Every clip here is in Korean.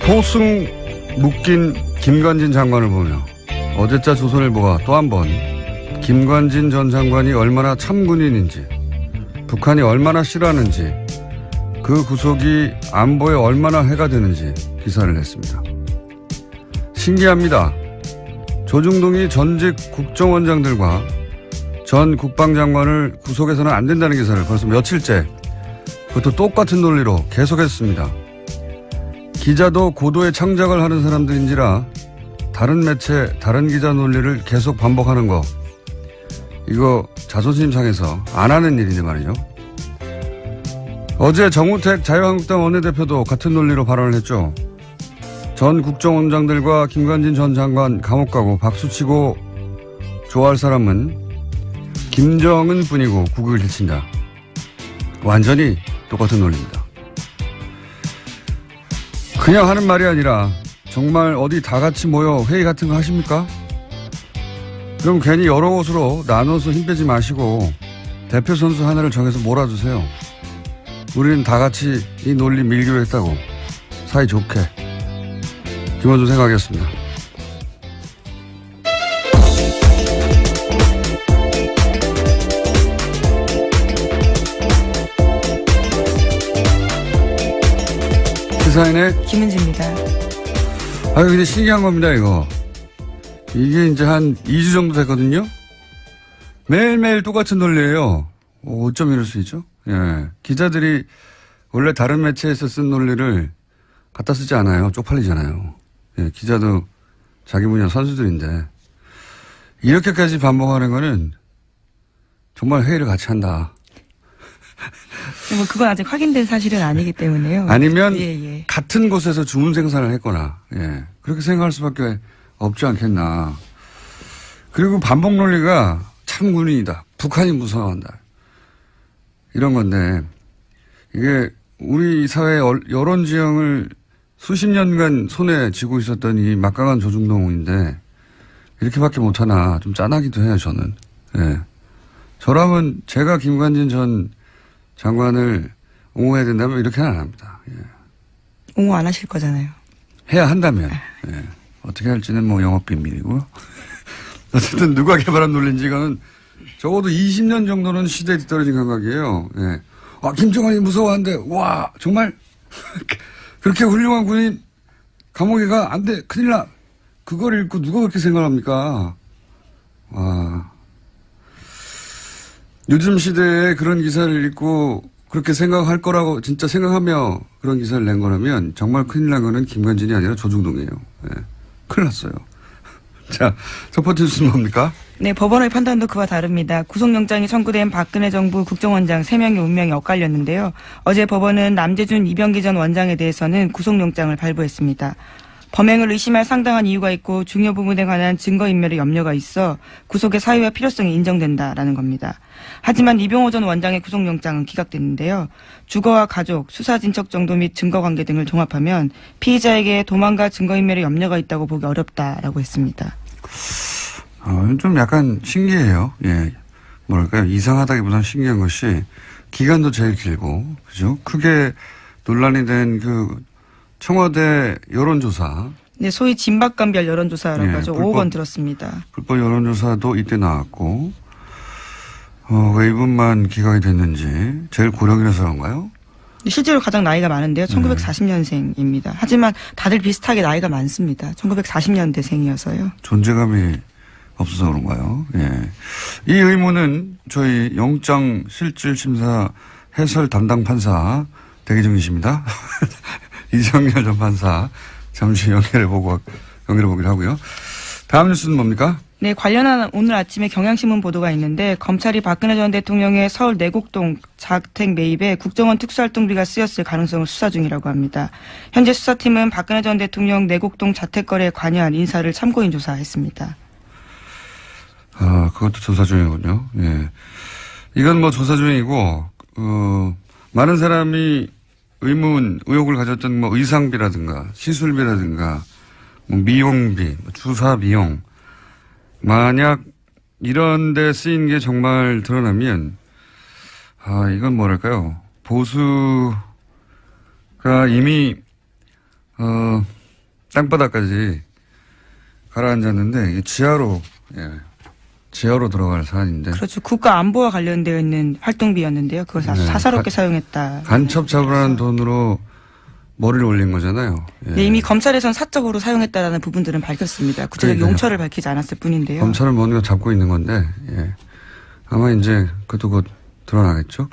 포승 묶인 김관진 장관을 보며 어제자 조선일보가 또 한 번 김관진 전 장관이 얼마나 참군인인지, 북한이 얼마나 싫어하는지, 그 구속이 안보에 얼마나 해가 되는지 기사를 냈습니다. 신기합니다. 조중동이 전직 국정원장들과 전 국방장관을 구속해서는 안 된다는 기사를 벌써 며칠째 그것도 똑같은 논리로 계속했습니다. 기자도 고도의 창작을 하는 사람들인지라 다른 매체, 다른 기자 논리를 계속 반복하는 거, 이거 자존심 상해서 안 하는 일인데 말이죠. 어제 정우택 자유한국당 원내대표도 같은 논리로 발언을 했죠. 전 국정원장들과 김관진 전 장관 감옥 가고 박수치고 좋아할 사람은 김정은 뿐이고 국익을 해친다. 완전히 똑같은 논리입니다. 그냥 하는 말이 아니라 정말 어디 다 같이 모여 회의 같은 거 하십니까? 그럼 괜히 여러 곳으로 나눠서 힘 빼지 마시고 대표 선수 하나를 정해서 몰아주세요. 우리는 다 같이 이 논리 밀기로 했다고 사이좋게. 김원준 생각하겠습니다. 시사인의 김은지입니다. 아유, 근데 신기한 겁니다, 이거. 이게 이제 한 2주 정도 됐거든요? 매일매일 똑같은 논리예요. 어쩜 이럴 수 있죠? 예. 기자들이 원래 다른 매체에서 쓴 논리를 갖다 쓰지 않아요. 쪽팔리잖아요. 예. 기자도 자기 분야 선수들인데. 이렇게까지 반복하는 거는 정말 회의를 같이 한다. 뭐 그건 아직 확인된 사실은 아니기 때문에요. 아니면 예. 같은 곳에서 주문 생산을 했거나, 예. 그렇게 생각할 수밖에 없지 않겠나. 그리고 반복 논리가 참군인이다. 북한이 무서워한다. 이런 건데, 이게 우리 사회의 여론 지형을 수십 년간 손에 쥐고 있었던 이 막강한 조중동인데, 이렇게밖에 못하나 좀 짠하기도 해요, 저는. 예. 저라면 제가 김관진 전 장관을 옹호해야 된다면 이렇게는 안 합니다. 예. 옹호 안 하실 거잖아요. 해야 한다면. 예. 어떻게 할지는 뭐 영업 비밀이고요. 어쨌든 누가 개발한 논리인지 이거는 적어도 20년 정도는 시대에 뒤떨어진 감각이에요. 예. 아, 김정은이 무서워한데, 와, 정말 그렇게 훌륭한 군인 감옥에 가, 안 돼, 큰일 나. 그걸 읽고 누가 그렇게 생각합니까? 와. 요즘 시대에 그런 기사를 읽고 그렇게 생각할 거라고 진짜 생각하며 그런 기사를 낸 거라면 정말 큰일 난 거는 김관진이 아니라 조중동이에요. 예. 큰일 났어요. 자, 첫 번째 뉴스는 뭡니까? 네, 법원의 판단도 그와 다릅니다. 구속영장이 청구된 박근혜 정부 국정원장 3명의 운명이 엇갈렸는데요. 어제 법원은 남재준 이병기 전 원장에 대해서는 구속영장을 발부했습니다. 범행을 의심할 상당한 이유가 있고 중요 부분에 관한 증거인멸의 염려가 있어 구속의 사유와 필요성이 인정된다라는 겁니다. 하지만 이병호 전 원장의 구속영장은 기각됐는데요. 주거와 가족, 수사진척 정도 및 증거관계 등을 종합하면 피의자에게 도망과 증거인멸의 염려가 있다고 보기 어렵다라고 했습니다. 좀 약간 신기해요. 예. 뭐랄까요. 이상하다기보다는 신기한 것이 기간도 제일 길고, 그죠? 크게 논란이 된 그 청와대 여론조사. 네, 소위 진박감별 여론조사라고 하죠. 5억 원 들었습니다. 불법 여론조사도 이때 나왔고, 왜 이분만 기각이 됐는지 제일 고령이라서 그런가요? 실제로 가장 나이가 많은데요. 1940년생입니다. 하지만 다들 비슷하게 나이가 많습니다. 1940년대생이어서요. 존재감이 없어서 그런가요? 예. 이 의문은 저희 영장실질심사 해설 담당 판사 대기 중이십니다. 이정열 전 판사 잠시 연결해 보기로 하고요. 다음 뉴스는 뭡니까? 네, 관련한 오늘 아침에 경향신문 보도가 있는데 검찰이 박근혜 전 대통령의 서울 내곡동 자택 매입에 국정원 특수활동비가 쓰였을 가능성을 수사 중이라고 합니다. 현재 수사팀은 박근혜 전 대통령 내곡동 자택 거래에 관여한 인사를 참고인 조사했습니다. 아, 그것도 조사 중이군요. 예. 이건 뭐 조사 중이고, 많은 사람이 의혹을 가졌던 뭐 의상비라든가 시술비라든가 뭐 미용비, 주사 비용, 만약 이런 데 쓰인 게 정말 드러나면, 이건 뭐랄까요. 보수가 이미, 땅바닥까지 가라앉았는데 이게 지하로 들어갈 사안인데. 그렇죠. 국가 안보와 관련되어 있는 활동비였는데요. 그걸 사사롭게 사용했다. 간첩 잡으라는 돈으로 머리를 올린 거잖아요. 예. 네, 이미 검찰에선 사적으로 사용했다라는 부분들은 밝혔습니다. 구체적 그러니까요. 용처를 밝히지 않았을 뿐인데요. 검찰은 뭔가 잡고 있는 건데, 아마 이제 그것도 곧 드러나겠죠.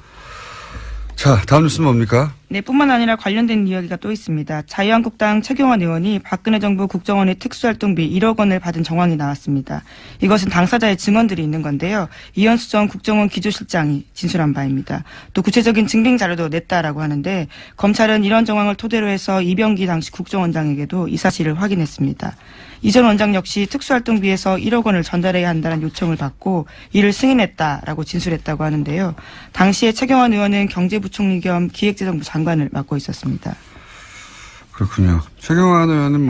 자, 다음 뉴스는 뭡니까? 네, 뿐만 아니라 관련된 이야기가 또 있습니다. 자유한국당 최경환 의원이 박근혜 정부 국정원의 특수활동비 1억 원을 받은 정황이 나왔습니다. 이것은 당사자의 증언들이 있는 건데요. 이현수 전 국정원 기조실장이 진술한 바입니다. 또 구체적인 증빙 자료도 냈다라고 하는데 검찰은 이런 정황을 토대로 해서 이병기 당시 국정원장에게도 이 사실을 확인했습니다. 이 전 원장 역시 특수활동비에서 1억 원을 전달해야 한다는 요청을 받고 이를 승인했다라고 진술했다고 하는데요. 당시에 최경환 의원은 경제부총리 겸 기획재정부 장관을 맡고 있었습니다. 그렇군요. 최경환 의원은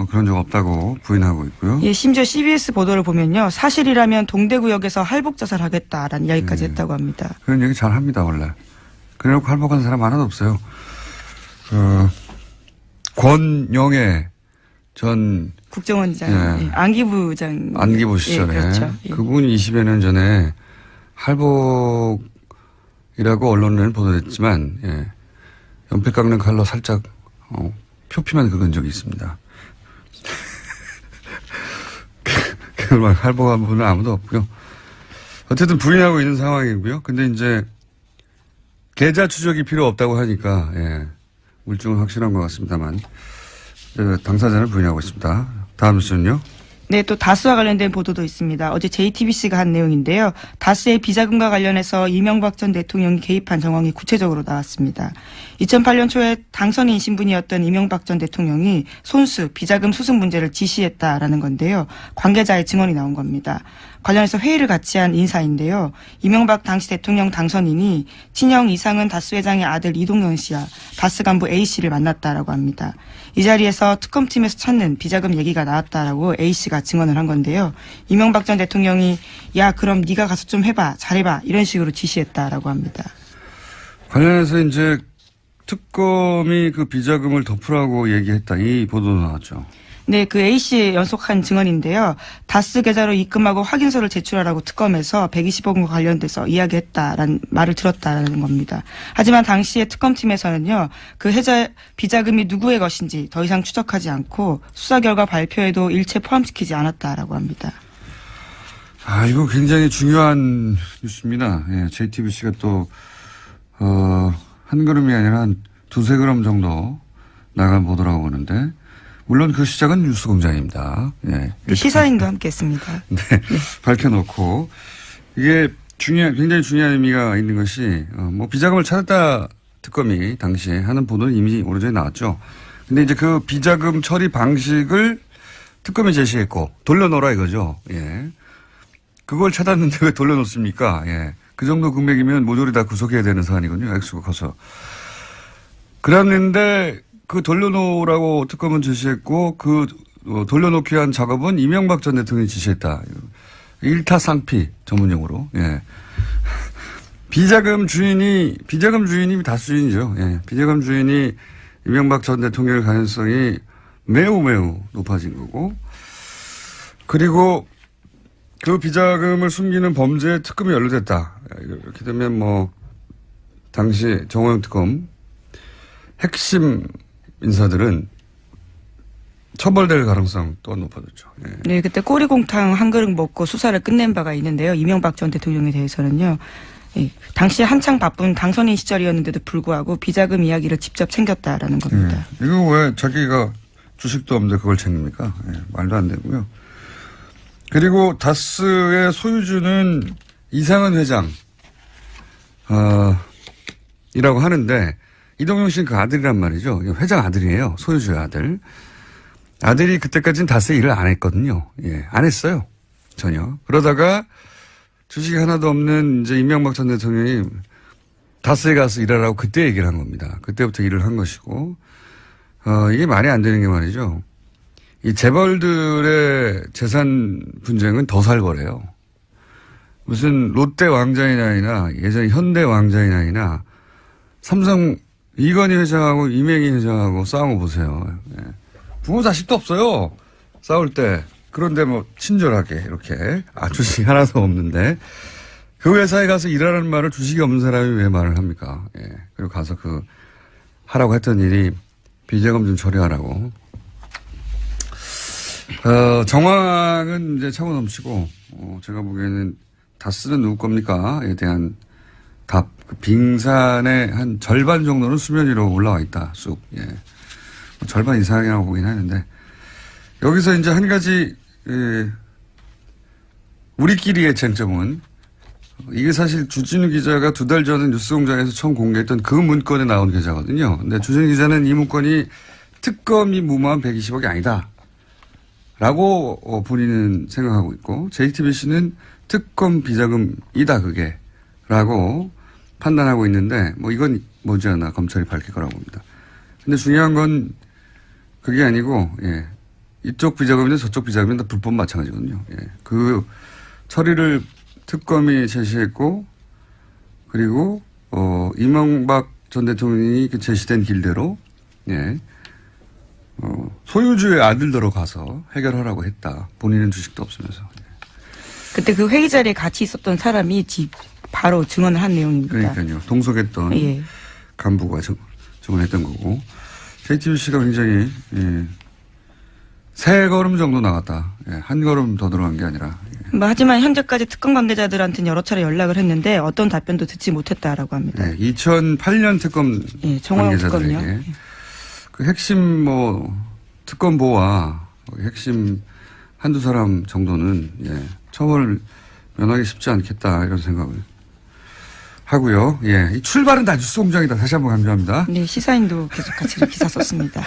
그런 적 없다고 부인하고 있고요. 예, 심지어 CBS 보도를 보면요. 사실이라면 동대구역에서 할복자살하겠다라는 이야기까지 했다고 합니다. 그런 얘기 잘 합니다, 원래. 그래놓고 할복한 사람 하나도 없어요. 권영애 전 국정원장, 예, 안기부장. 안기부 시절에. 예, 그렇죠. 예. 그분이 20여 년 전에 할복이라고 언론은 보도했지만, 연필 깎는 칼로 살짝, 표피만 긁은 적이 있습니다. 그걸 할복한 분은 아무도 없고요. 어쨌든 부인하고 있는 상황이고요. 근데 이제, 계좌 추적이 필요 없다고 하니까, 물증은 확실한 것 같습니다만, 당사자는 부인하고 있습니다. 다음 뉴스는요? 네, 또 다스와 관련된 보도도 있습니다. 어제 JTBC가 한 내용인데요. 다스의 비자금과 관련해서 이명박 전 대통령이 개입한 정황이 구체적으로 나왔습니다. 2008년 초에 당선인 신분이었던 이명박 전 대통령이 손수, 비자금 수습 문제를 지시했다라는 건데요. 관계자의 증언이 나온 겁니다. 관련해서 회의를 같이 한 인사인데요. 이명박 당시 대통령 당선인이 친형 이상은 다스 회장의 아들 이동현 씨와 다스 간부 A 씨를 만났다라고 합니다. 이 자리에서 특검팀에서 찾는 비자금 얘기가 나왔다라고 A 씨가 증언을 한 건데요. 이명박 전 대통령이 야 그럼 네가 가서 좀 해봐, 잘해봐 이런 식으로 지시했다라고 합니다. 관련해서 이제 특검이 그 비자금을 덮으라고 얘기했다 이 보도도 나왔죠. 네, 그 A씨 연속한 증언인데요. 다스 계좌로 입금하고 확인서를 제출하라고 특검에서 120억 원과 관련돼서 이야기했다라는 말을 들었다라는 겁니다. 하지만 당시에 특검팀에서는요. 그 비자금이 누구의 것인지 더 이상 추적하지 않고 수사 결과 발표에도 일체 포함시키지 않았다라고 합니다. 이거 굉장히 중요한 뉴스입니다. JTBC가 또 한 걸음이 아니라 한 두세 걸음 정도 나간 보도라고 보는데 물론 그 시작은 뉴스공장입니다. 시사인도 함께했습니다. 네, 밝혀놓고 이게 굉장히 중요한 의미가 있는 것이 비자금을 찾았다 특검이 당시에 하는 보도는 이미 오래전에 나왔죠. 근데 이제 그 비자금 처리 방식을 특검이 제시했고 돌려놓으라 이거죠. 그걸 찾았는데 왜 돌려놓습니까? 그 정도 금액이면 모조리 다 구속해야 되는 사안이거든요. 액수가 커서. 그랬는데 그 돌려놓으라고 특검은 제시했고 그 돌려놓기 위한 작업은 이명박 전 대통령이 지시했다. 일타상피 전문용어로. 비자금 주인이 다수인이죠. 비자금 주인이 이명박 전 대통령의 가능성이 매우 높아진 거고 그리고 그 비자금을 숨기는 범죄에 특검이 연루됐다. 이렇게 되면 당시 정호영 특검 핵심 인사들은 처벌될 가능성 또한 높아졌죠. 네, 그때 꼬리곰탕 한 그릇 먹고 수사를 끝낸 바가 있는데요. 이명박 전 대통령에 대해서는요. 당시 한창 바쁜 당선인 시절이었는데도 불구하고 비자금 이야기를 직접 챙겼다라는 겁니다. 이거 왜 자기가 주식도 없는데 그걸 챙깁니까? 말도 안 되고요. 그리고 다스의 소유주는 이상은 회장 이라고 하는데 이동영 씨는 그 아들이란 말이죠. 회장 아들이에요. 소유주의 아들. 아들이 그때까지는 다스에 일을 안 했거든요. 안 했어요. 전혀. 그러다가 주식이 하나도 없는 이제 이명박 전 대통령이 다스에 가서 일하라고 그때 얘기를 한 겁니다. 그때부터 일을 한 것이고, 이게 말이 안 되는 게 말이죠. 이 재벌들의 재산 분쟁은 더 살벌해요. 무슨 롯데 왕자인아이나 예전 현대 삼성 이건희 회장하고 이맹희 회장하고 싸운 거 보세요. 부모 자식도 없어요. 싸울 때. 그런데 뭐 친절하게 이렇게 주식이 하나도 없는데 그 회사에 가서 일하라는 말을 주식이 없는 사람이 왜 말을 합니까? 예. 그리고 가서 하라고 했던 일이 비자금 좀 처리하라고. 정황은 이제 차고 넘치고, 제가 보기에는 다스는 누구 겁니까?에 대한 답. 빙산의 한 절반 정도는 수면 위로 올라와 있다, 쑥. 예. 절반 이상이라고 보긴 하는데, 여기서 이제 한 가지, 우리끼리의 쟁점은, 이게 사실 주진우 기자가 2달 전에 뉴스공장에서 처음 공개했던 그 문건에 나온 계좌거든요. 근데 주진우 기자는 이 문건이 특검이 무모한 120억이 아니다. 라고 본인은 생각하고 있고, JTBC는 특검 비자금이다, 그게. 라고 판단하고 있는데, 이건 머지않아 검찰이 밝힐 거라고 봅니다. 근데 중요한 건 그게 아니고, 예. 이쪽 비자금이나 저쪽 비자금이나 불법 마찬가지거든요. 예. 그 처리를 특검이 제시했고, 그리고, 이명박 전 대통령이 제시된 길대로, 예. 소유주의 아들들로 가서 해결하라고 했다. 본인은 주식도 없으면서. 예. 그때 그 회의 자리에 같이 있었던 사람이 바로 증언을 한 내용입니다. 그러니까요. 동석했던 예. 간부가 증언했던 거고. JTBC가 굉장히, 예. 3걸음 정도 나갔다. 예. 한 걸음 더 들어간 게 아니라. 예. 하지만 현재까지 특검 관계자들한테는 여러 차례 연락을 했는데 어떤 답변도 듣지 못했다라고 합니다. 예. 2008년 특검 예, 정호영 관계자들에게 특검이요. 그 핵심 특검보와 핵심 한두 사람 정도는 예. 처벌을 면하기 쉽지 않겠다 이런 생각을 하고요. 예. 이 출발은 다 뉴스공장이다. 다시 한번 강조합니다. 네, 시사인도 계속 같이 기사 썼습니다.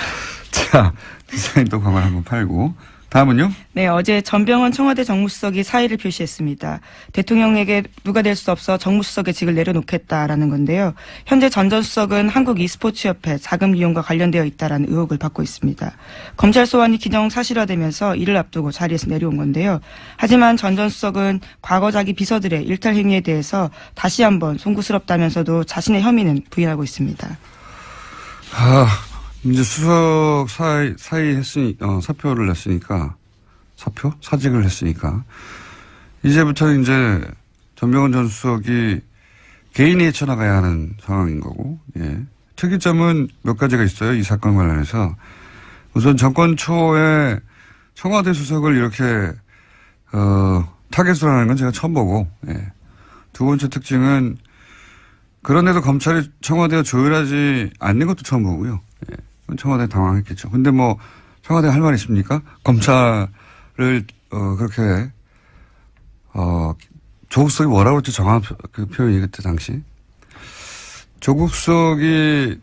자, 디자인 또 가만 한번 팔고. 다음은요? 네, 어제 전병헌 청와대 정무수석이 사의를 표시했습니다. 대통령에게 누가 될 수 없어 정무수석의 직을 내려놓겠다라는 건데요. 현재 전 전 수석은 한국 e스포츠협회 자금 이용과 관련되어 있다라는 의혹을 받고 있습니다. 검찰 소환이 기정사실화되면서 이를 앞두고 자리에서 내려온 건데요. 하지만 전 전 수석은 과거 자기 비서들의 일탈 행위에 대해서 다시 한번 송구스럽다면서도 자신의 혐의는 부인하고 있습니다. 이제 수석 사표를 냈으니까, 사직을 했으니까, 이제부터 이제 전병헌 전 수석이 개인이 헤쳐나가야 하는 상황인 거고, 예. 특이점은 몇 가지가 있어요. 이 사건 관련해서. 우선 정권 초에 청와대 수석을 이렇게, 타겟으로 하는 건 제가 처음 보고, 예. 두 번째 특징은 그런데도 검찰이 청와대와 조율하지 않는 것도 처음 보고요. 예. 청와대 당황했겠죠. 근데 청와대 할 말 있습니까? 검찰을, 그렇게, 조국 수석이 뭐라고 했죠? 정확한 그 표현이 그때 당시. 조국 수석이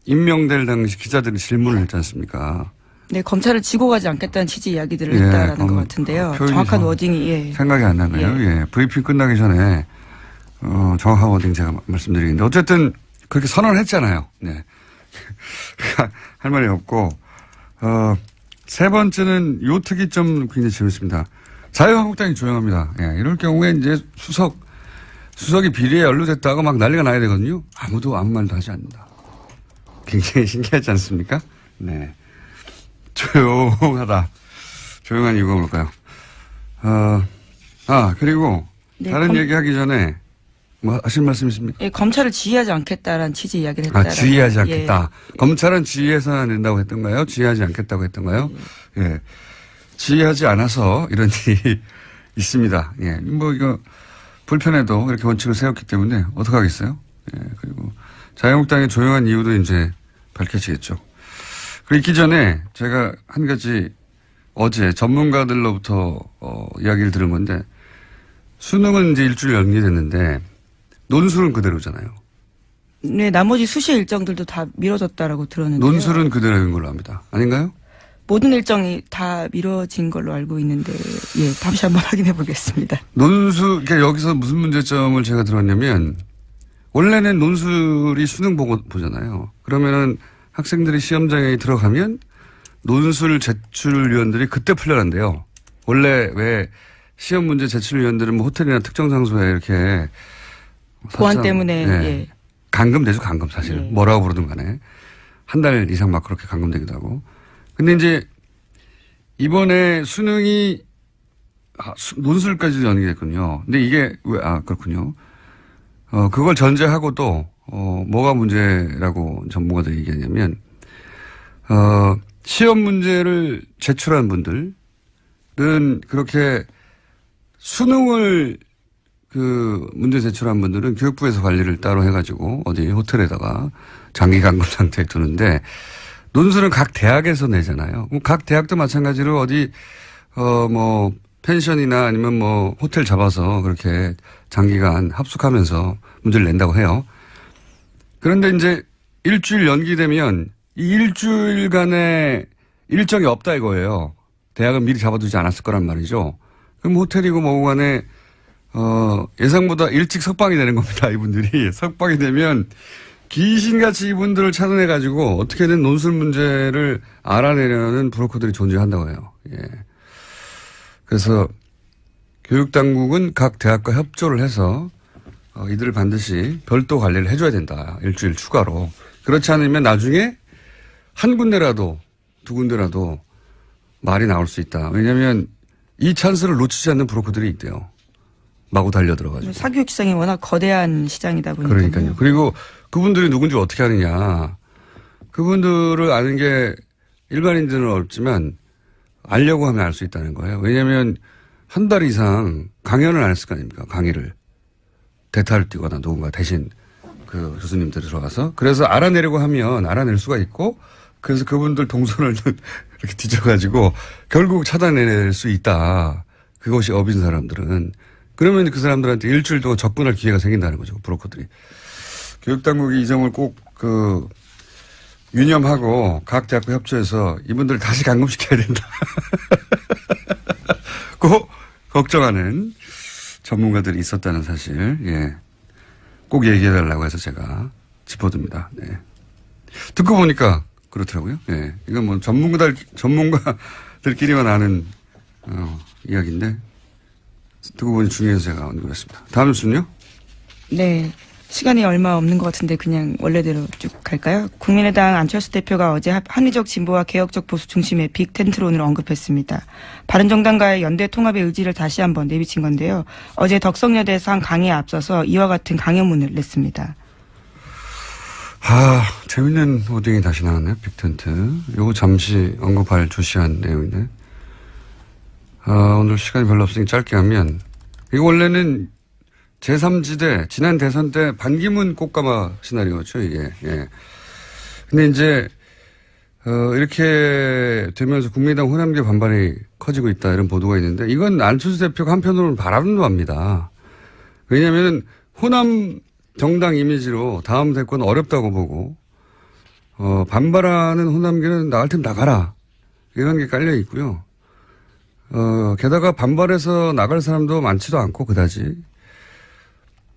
임명될 당시 기자들이 질문을 했지 않습니까? 네, 검찰을 지고 가지 않겠다는 취지 이야기들을 했다라는 것 같은데요. 정확한 워딩이, 예. 생각이 안 나네요. 예. 브리핑 끝나기 전에, 정확한 워딩 제가 말씀드리겠는데. 어쨌든, 그렇게 선언을 했잖아요. 네. 할 말이 없고, 세 번째는 요 특이점 굉장히 재밌습니다. 자유한국당이 조용합니다. 예, 이럴 경우에 이제 수석이 비리에 연루됐다고 막 난리가 나야 되거든요. 아무도 아무 말도 하지 않는다. 굉장히 신기하지 않습니까? 네. 조용하다. 조용한 이유가 뭘까요? 그리고 네, 다른 얘기 하기 전에 하실 말씀 있습니까? 예, 검찰을 지휘하지 않겠다라는 취지 이야기를 했다. 지휘하지 않겠다. 예. 검찰은 지휘해서는 안 된다고 했던가요? 지휘하지 않겠다고 했던가요? 예. 지휘하지 않아서 이런 일이 있습니다. 예. 이거 불편해도 이렇게 원칙을 세웠기 때문에 어떡하겠어요? 예. 그리고 자유한국당의 조용한 이유도 이제 밝혀지겠죠. 그리고 있기 전에 제가 한 가지 어제 전문가들로부터 이야기를 들은 건데 수능은 이제 일주일 연기됐는데 논술은 그대로잖아요. 네, 나머지 수시 일정들도 다 미뤄졌다라고 들었는데요. 논술은 그대로인 걸로 압니다. 아닌가요? 모든 일정이 다 미뤄진 걸로 알고 있는데, 예, 다시 한번 확인해 보겠습니다. 그러니까 여기서 무슨 문제점을 제가 들었냐면, 원래는 논술이 수능 보잖아요. 그러면은 학생들이 시험장에 들어가면 논술 제출위원들이 그때 풀려난대요. 원래 왜 시험 문제 제출위원들은 호텔이나 특정 장소에 이렇게 보안 때문에, 네. 예. 감금되죠, 감금 사실. 예. 뭐라고 부르든 간에. 한 달 이상 막 그렇게 감금되기도 하고. 근데 이제 이번에 수능이 논술까지 연기됐군요. 근데 이게 그렇군요. 그걸 전제하고도 뭐가 문제라고 전문가들이 얘기하냐면 시험 문제를 제출한 분들은 그렇게 수능을 그 문제 제출한 분들은 교육부에서 관리를 따로 해가지고 어디 호텔에다가 장기 감금 상태에 두는데 논술은 각 대학에서 내잖아요. 각 대학도 마찬가지로 어디 뭐 펜션이나 아니면 뭐 호텔 잡아서 그렇게 장기간 합숙하면서 문제를 낸다고 해요. 그런데 이제 일주일 연기되면 이 일주일간의 일정이 없다 이거예요. 대학은 미리 잡아두지 않았을 거란 말이죠. 그럼 호텔이고 뭐고 간에 예상보다 일찍 석방이 되는 겁니다. 이분들이. 석방이 되면 귀신같이 이분들을 찾아내가지고 어떻게든 논술 문제를 알아내려는 브로커들이 존재한다고 해요. 예. 그래서 교육당국은 각 대학과 협조를 해서 이들을 반드시 별도 관리를 해줘야 된다. 일주일 추가로. 그렇지 않으면 나중에 한 군데라도 두 군데라도 말이 나올 수 있다. 왜냐하면 이 찬스를 놓치지 않는 브로커들이 있대요. 마구 달려들어가지고. 사교육 시장이 워낙 거대한 시장이다 보니까. 그러니까요. 그리고 그분들이 누군지 어떻게 아느냐. 그분들을 아는 게 일반인들은 어렵지만 알려고 하면 알 수 있다는 거예요. 왜냐하면 한 달 이상 강연을 안 했을 거 아닙니까? 강의를. 대타를 띄거나 누군가 대신 그 교수님들이 들어가서. 그래서 알아내려고 하면 알아낼 수가 있고 그래서 그분들 동선을 이렇게 뒤져가지고 결국 찾아낼 수 있다. 그것이 업인 사람들은. 그러면 그 사람들한테 일주일 동안 접근할 기회가 생긴다는 거죠. 브로커들이. 교육당국이 이 점을 꼭 유념하고 각 대학과 협조해서 이분들을 다시 감금시켜야 된다. 꼭 걱정하는 전문가들이 있었다는 사실. 예. 꼭 얘기해달라고 해서 제가 짚어둡니다. 네. 듣고 보니까 그렇더라고요. 예. 이건 뭐 전문가들끼리만 아는 이야기인데 듣고 보니 중요해서 제가 언급했습니다. 다음 뉴스는요? 네. 시간이 얼마 없는 것 같은데 그냥 원래대로 쭉 갈까요? 국민의당 안철수 대표가 어제 합리적 진보와 개혁적 보수 중심의 빅텐트론을 언급했습니다. 바른정당과의 연대 통합의 의지를 다시 한번 내비친 건데요. 어제 덕성여대에서 한 강의에 앞서서 이와 같은 강연문을 냈습니다. 재밌는 워딩이 다시 나왔네요. 빅텐트. 요거 잠시 언급할 조시한 내용인데. 오늘 시간이 별로 없으니 짧게 하면 이거 원래는 제3지대 지난 대선 때 반기문 꽃가마 시나리오죠 이게. 예. 근데 이제 이렇게 되면서 국민의당 호남계 반발이 커지고 있다 이런 보도가 있는데 이건 안철수 대표가 한편으로는 바라는 바입니다. 왜냐하면 호남 정당 이미지로 다음 대권 어렵다고 보고 반발하는 호남계는 나갈 테면 나가라 이런 게 깔려 있고요. 게다가 반발해서 나갈 사람도 많지도 않고 그다지.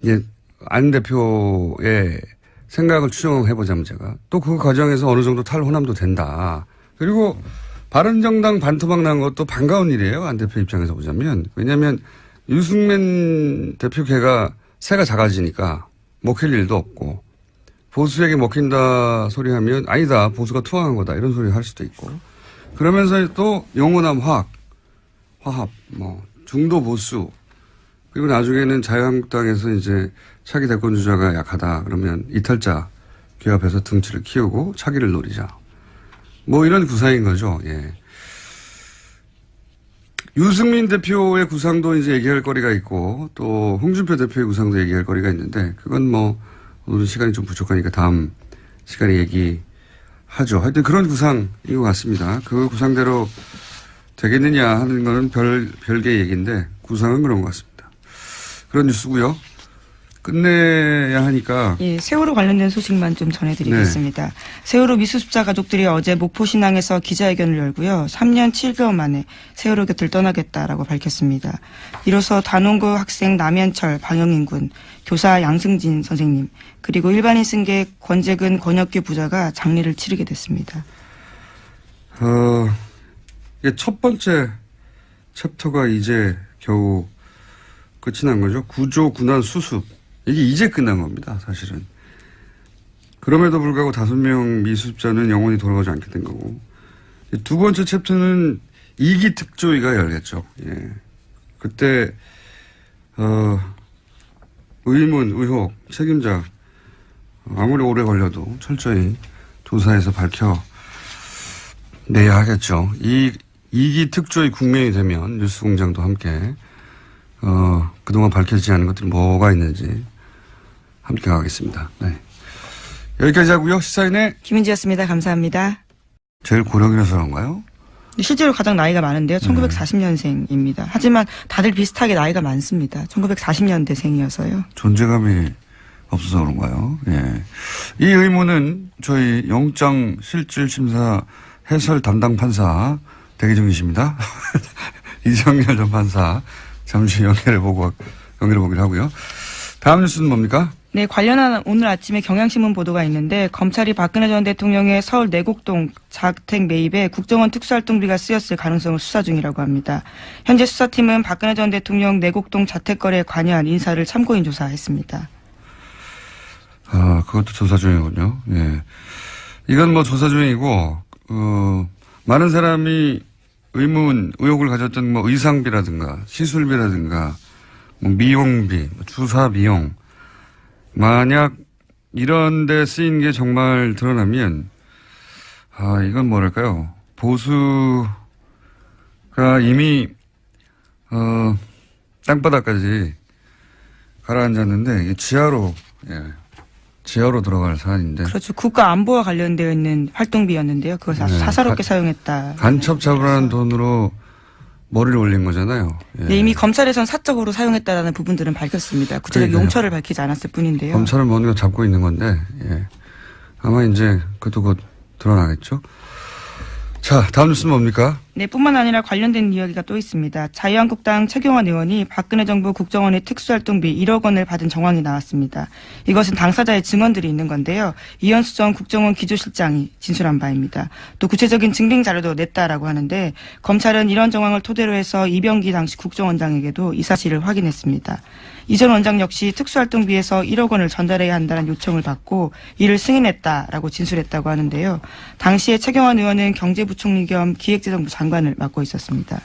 예, 안 대표의 생각을 추정해보자면 제가 또 그 과정에서 어느 정도 탈호남도 된다. 그리고 바른정당 반토막 난 것도 반가운 일이에요. 안 대표 입장에서 보자면. 왜냐하면 유승민 대표 걔가 새가 작아지니까 먹힐 일도 없고 보수에게 먹힌다 소리 하면 아니다. 보수가 투항한 거다. 이런 소리 할 수도 있고. 그러면서 또 영호남 화합, 중도 보수 그리고 나중에는 자유한국당에서 이제 차기 대권 주자가 약하다. 그러면 이탈자 기합해서 등치를 키우고 차기를 노리자. 이런 구상인 거죠. 예. 유승민 대표의 구상도 이제 얘기할 거리가 있고 또 홍준표 대표의 구상도 얘기할 거리가 있는데 그건 오늘 시간이 좀 부족하니까 다음 시간에 얘기하죠. 하여튼 그런 구상인 것 같습니다. 그 구상대로 되겠느냐 하는 거는 별개의 얘기인데 구상은 그런 것 같습니다. 그런 뉴스고요. 끝내야 하니까. 예, 세월호 관련된 소식만 좀 전해드리겠습니다. 네. 세월호 미수습자 가족들이 어제 목포신항에서 기자회견을 열고요. 3년 7개월 만에 세월호 곁을 떠나겠다라고 밝혔습니다. 이로써 단원고 학생 남현철, 방영인 군, 교사 양승진 선생님, 그리고 일반인 승객 권재근, 권혁규 부자가 장례를 치르게 됐습니다. 이게 첫 번째 챕터가 이제 겨우 끝이 난 거죠. 구조, 군안, 수습. 이게 이제 끝난 겁니다, 사실은. 그럼에도 불구하고 5명 미수습자는 영원히 돌아가지 않게 된 거고. 두 번째 챕터는 2기 특조위가 열렸죠. 예. 그때, 의문, 의혹, 책임자, 아무리 오래 걸려도 철저히 조사해서 밝혀내야 하겠죠. 2기 특조위 국면이 되면 뉴스공장도 함께, 그동안 밝혀지지 않은 것들이 뭐가 있는지 함께 가겠습니다. 네. 여기까지 하고요. 시사인의 김은지였습니다. 감사합니다. 제일 고령이라서 그런가요? 실제로 가장 나이가 많은데요. 1940년생입니다. 하지만 다들 비슷하게 나이가 많습니다. 1940년대생이어서요. 존재감이 없어서 그런가요? 예. 이 의문은 저희 영장실질심사 해설 담당 판사 대기 중이십니다. 이정열 전 판사 잠시 연결해 보기로 하고요. 다음 뉴스는 뭡니까? 네, 관련한 오늘 아침에 경향신문 보도가 있는데 검찰이 박근혜 전 대통령의 서울 내곡동 자택 매입에 국정원 특수활동비가 쓰였을 가능성을 수사 중이라고 합니다. 현재 수사팀은 박근혜 전 대통령 내곡동 자택 거래에 관여한 인사를 참고인 조사했습니다. 아, 그것도 조사 중이군요. 예. 이건 뭐 조사 중이고, 많은 사람이 의혹을 가졌던 뭐 의상비라든가 시술비라든가 뭐 미용비, 주사 비용, 만약 이런 데 쓰인 게 정말 드러나면, 이건 뭐랄까요. 보수가 이미, 땅바닥까지 가라앉았는데, 이게 지하로 들어갈 사안인데. 그렇죠. 국가 안보와 관련되어 있는 활동비였는데요. 그걸 네. 사사롭게 사용했다. 간첩 잡으라는 돈으로 머리를 올린 거잖아요. 예. 네, 이미 검찰에선 사적으로 사용했다라는 부분들은 밝혔습니다. 구체적 그러니까요. 용처를 밝히지 않았을 뿐인데요. 검찰은 뭔가 잡고 있는 건데, 예. 아마 이제 그것도 곧 드러나겠죠. 자, 다음 뉴스는 뭡니까? 네, 뿐만 아니라 관련된 이야기가 또 있습니다. 자유한국당 최경환 의원이 박근혜 정부 국정원의 특수활동비 1억 원을 받은 정황이 나왔습니다. 이것은 당사자의 증언들이 있는 건데요. 이현수 전 국정원 기조실장이 진술한 바입니다. 또 구체적인 증빙 자료도 냈다라고 하는데 검찰은 이런 정황을 토대로 해서 이병기 당시 국정원장에게도 이 사실을 확인했습니다. 이 전 원장 역시 특수활동비에서 1억 원을 전달해야 한다는 요청을 받고 이를 승인했다라고 진술했다고 하는데요. 당시에 최경환 의원은 경제부총리 겸 기획재정부 장관을 맡고 있었습니다.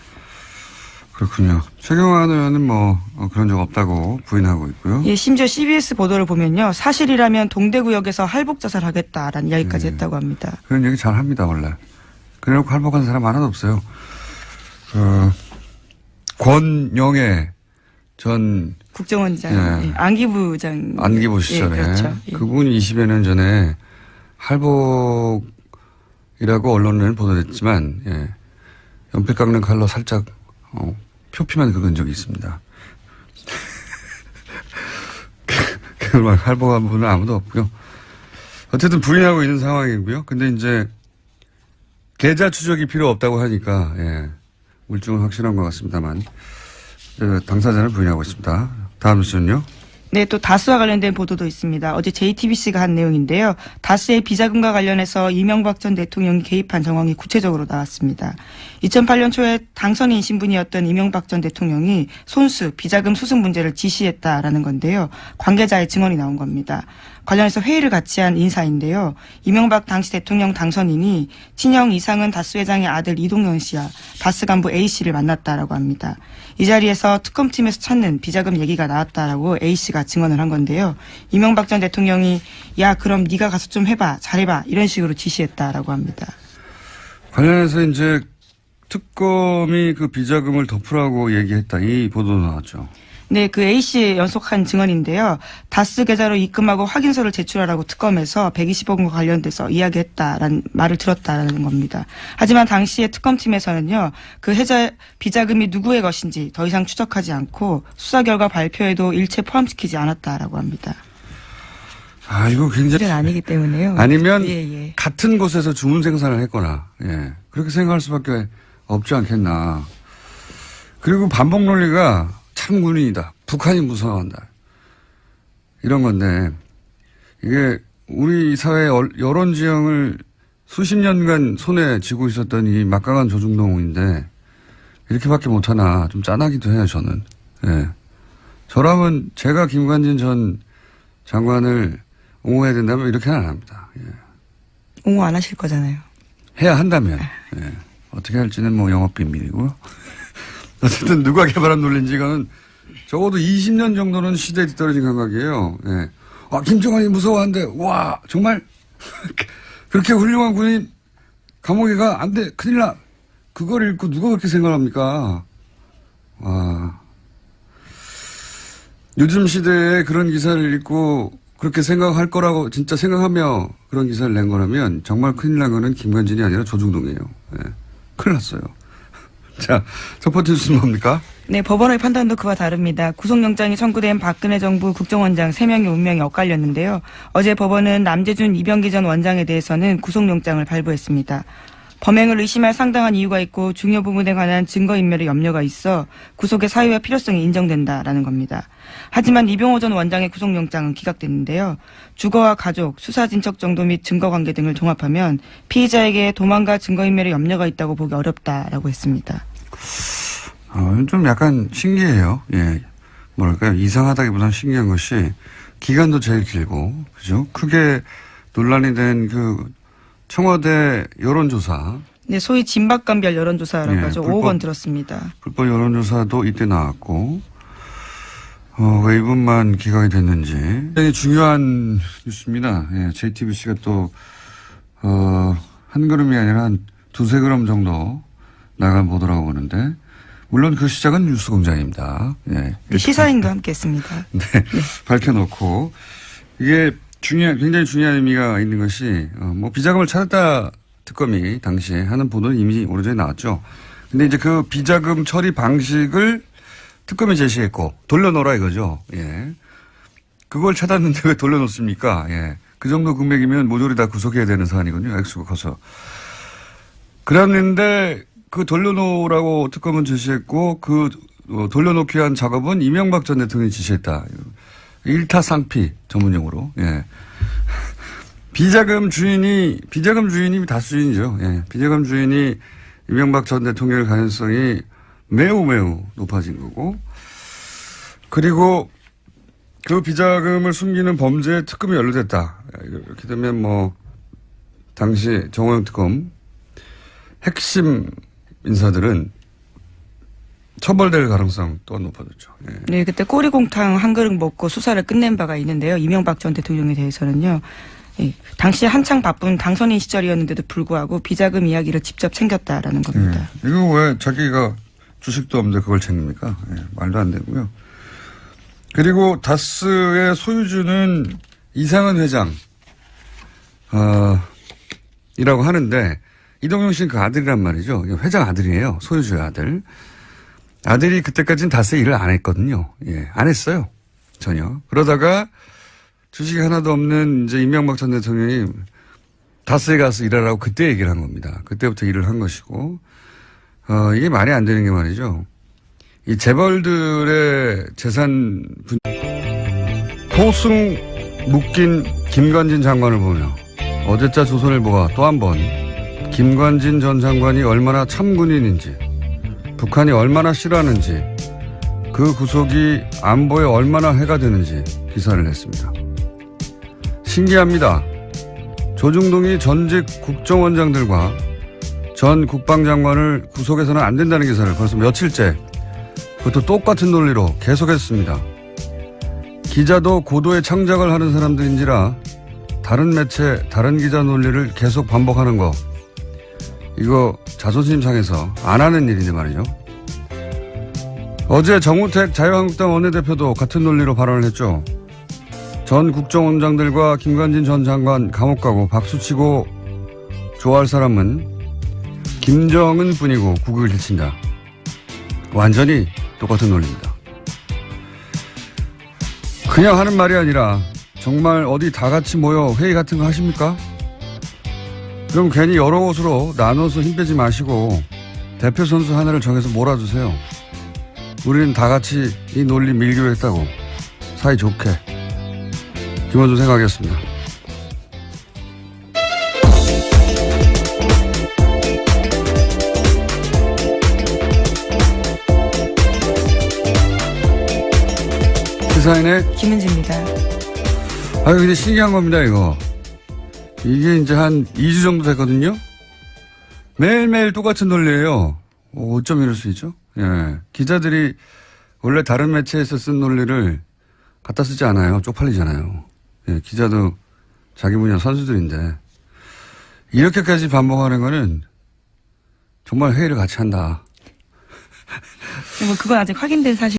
그렇군요. 최경환 의원은 뭐 그런 적 없다고 부인하고 있고요. 예, 심지어 CBS 보도를 보면요. 사실이라면 동대구역에서 할복자살하겠다라는 이야기까지 했다고 합니다. 그런 얘기 잘 합니다, 원래. 그래놓고 할복한 사람 하나도 없어요. 권영애 전 국정원장, 예. 예, 안기부장. 안기부 시절에. 예, 그렇죠. 예. 그분이 20여 년 전에 할복이라고 언론에는 보도됐지만, 예. 연필 깎는 칼로 살짝, 표피만 긁은 적이 있습니다. 그걸 할복한 분은 아무도 없고요. 어쨌든 부인하고 있는 상황이고요. 근데 이제, 계좌 추적이 필요 없다고 하니까, 예. 물증은 확실한 것 같습니다만, 당사자는 부인하고 있습니다. 다음 뉴스는요? 네, 또 다스와 관련된 보도도 있습니다. 어제 JTBC가 한 내용인데요. 다스의 비자금과 관련해서 이명박 전 대통령이 개입한 정황이 구체적으로 나왔습니다. 2008년 초에 당선인 신분이었던 이명박 전 대통령이 손수, 비자금 수습 문제를 지시했다라는 건데요. 관계자의 증언이 나온 겁니다. 관련해서 회의를 같이 한 인사인데요. 이명박 당시 대통령 당선인이 친형 이상은 다스 회장의 아들 이동현 씨와 다스 간부 A 씨를 만났다라고 합니다. 이 자리에서 특검팀에서 찾는 비자금 얘기가 나왔다라고 A 씨가 증언을 한 건데요. 이명박 전 대통령이 야 그럼 네가 가서 좀 해봐 잘해봐 이런 식으로 지시했다라고 합니다. 관련해서 이제 특검이 그 비자금을 덮으라고 얘기했다. 이 보도 나왔죠. 네, 그 A씨 연속한 증언인데요. 다스 계좌로 입금하고 확인서를 제출하라고 특검에서 120억 원과 관련돼서 이야기했다라는 말을 들었다라는 겁니다. 하지만 당시에 특검팀에서는요. 그 비자금이 누구의 것인지 더 이상 추적하지 않고 수사 결과 발표에도 일체 포함시키지 않았다라고 합니다. 아, 이거 굉장히. 일은 아니기 때문에요. 아니면 예. 같은 곳에서 주문 생산을 했거나, 예. 그렇게 생각할 수밖에 없지 않겠나. 그리고 반복 논리가 참군인이다. 북한이 무서워한다. 이런 건데, 이게 우리 사회의 여론 지형을 수십 년간 손에 쥐고 있었던 이 막강한 조중동인데, 이렇게밖에 못하나 좀 짠하기도 해요, 저는. 예. 저라면 제가 김관진 전 장관을 옹호해야 된다면 이렇게는 안 합니다. 예. 옹호 안 하실 거잖아요. 해야 한다면. 예. 어떻게 할지는 뭐 영업 비밀이고요. 어쨌든 누가 개발한 논리인지 이거는 적어도 20년 정도는 시대에 뒤떨어진 감각이에요. 예. 김정은이 무서워한데, 와, 정말, 그렇게 훌륭한 군인 감옥에 가, 안 돼, 큰일 나. 그걸 읽고 누가 그렇게 생각합니까? 와. 요즘 시대에 그런 기사를 읽고 그렇게 생각할 거라고 진짜 생각하며 그런 기사를 낸 거라면 정말 큰일 난 거는 김관진이 아니라 조중동이에요. 예. 큰일 났어요. 자, 첫 번째 뉴스는 뭡니까? 네, 법원의 판단도 그와 다릅니다. 구속영장이 청구된 박근혜 정부 국정원장 3명의 운명이 엇갈렸는데요. 어제 법원은 남재준 이병기 전 원장에 대해서는 구속영장을 발부했습니다. 범행을 의심할 상당한 이유가 있고 중요 부분에 관한 증거인멸의 염려가 있어 구속의 사유와 필요성이 인정된다라는 겁니다. 하지만 이병호 전 원장의 구속영장은 기각됐는데요. 주거와 가족, 수사진척 정도 및 증거관계 등을 종합하면 피의자에게 도망가 증거인멸의 염려가 있다고 보기 어렵다라고 했습니다. 좀 약간 신기해요. 예. 뭐랄까요. 이상하다기보다는 신기한 것이 기간도 제일 길고, 그죠? 크게 논란이 된 청와대 여론조사. 네, 소위 진박감별 여론조사라고 하죠. 5억 원 들었습니다. 불법 여론조사도 이때 나왔고, 왜 이분만 기각이 됐는지. 굉장히 중요한 뉴스입니다. 예, JTBC가 또, 한 걸음이 아니라 한 두세 걸음 정도 나간 보도라고 보는데, 물론 그 시작은 뉴스공장입니다. 예. 시사인도 함께 했습니다. 네. 밝혀놓고, 이게 굉장히 중요한 의미가 있는 것이, 비자금을 찾았다 특검이 당시에 하는 보도는 이미 오래전에 나왔죠. 근데 이제 그 비자금 처리 방식을 특검이 제시했고, 돌려놓으라 이거죠. 예. 그걸 찾았는데 왜 돌려놓습니까? 예. 그 정도 금액이면 모조리 다 구속해야 되는 사안이군요. 액수가 커서. 그랬는데, 그 돌려놓으라고 특검은 제시했고, 돌려놓기 위한 작업은 이명박 전 대통령이 지시했다. 일타상피 전문용어로. 예. 비자금 주인이 다수인이죠. 예. 비자금 주인이 이명박 전 대통령의 가능성이 매우 높아진 거고. 그리고 그 비자금을 숨기는 범죄에 특검이 연루됐다. 이렇게 되면 당시 정호영 특검 핵심 인사들은 처벌될 가능성 또한 높아졌죠. 예. 네, 그때 꼬리곰탕 한 그릇 먹고 수사를 끝낸 바가 있는데요. 이명박 전 대통령에 대해서는요. 예, 당시 한창 바쁜 당선인 시절이었는데도 불구하고 비자금 이야기를 직접 챙겼다라는 겁니다. 예. 이거 왜 자기가 주식도 없는데 그걸 챙깁니까? 예, 말도 안 되고요. 그리고 다스의 소유주는 이상은 회장 이라고 하는데 이동영 씨는 그 아들이란 말이죠. 회장 아들이에요. 소유주의 아들. 아들이 그때까지는 다스에 일을 안 했거든요. 예, 안 했어요. 전혀. 그러다가 주식이 하나도 없는 이제 이명박 전 대통령이 다스에 가서 일하라고 그때 얘기를 한 겁니다. 그때부터 일을 한 것이고, 이게 말이 안 되는 게 말이죠. 이 재벌들의 재산 토승 묶인 김관진 장관을 보며 어제자 조선일보가 또 한 번 김관진 전 장관이 얼마나 참군인인지, 북한이 얼마나 싫어하는지, 그 구속이 안보에 얼마나 해가 되는지 기사를 냈습니다. 신기합니다. 조중동이 전직 국정원장들과 전 국방장관을 구속해서는 안 된다는 기사를 벌써 며칠째 그것도 똑같은 논리로 계속했습니다. 기자도 고도의 창작을 하는 사람들인지라 다른 매체, 다른 기자 논리를 계속 반복하는 거, 이거 자존심 상해서 안 하는 일인데 말이죠. 어제 정우택 자유한국당 원내대표도 같은 논리로 발언을 했죠. 전 국정원장들과 김관진 전 장관 감옥 가고 박수치고 좋아할 사람은 김정은 뿐이고 국익을 해친다. 완전히 똑같은 논리입니다. 그냥 하는 말이 아니라 정말 어디 다 같이 모여 회의 같은 거 하십니까? 그럼 괜히 여러 곳으로 나눠서 힘 빼지 마시고 대표 선수 하나를 정해서 몰아주세요. 우리는 다 같이 이 논리 밀기로 했다고 사이좋게. 김원준 생각하겠습니다. 시사인의 김은지입니다. 근데 신기한 겁니다, 이거. 이게 이제 한 2주 정도 됐거든요? 매일매일 똑같은 논리예요. 어쩜 이럴 수 있죠? 예. 기자들이 원래 다른 매체에서 쓴 논리를 갖다 쓰지 않아요. 쪽팔리잖아요. 예. 기자도 자기 분야 선수들인데 이렇게까지 반복하는 거는 정말 회의를 같이 한다. 뭐 그건 아직 확인된 사실.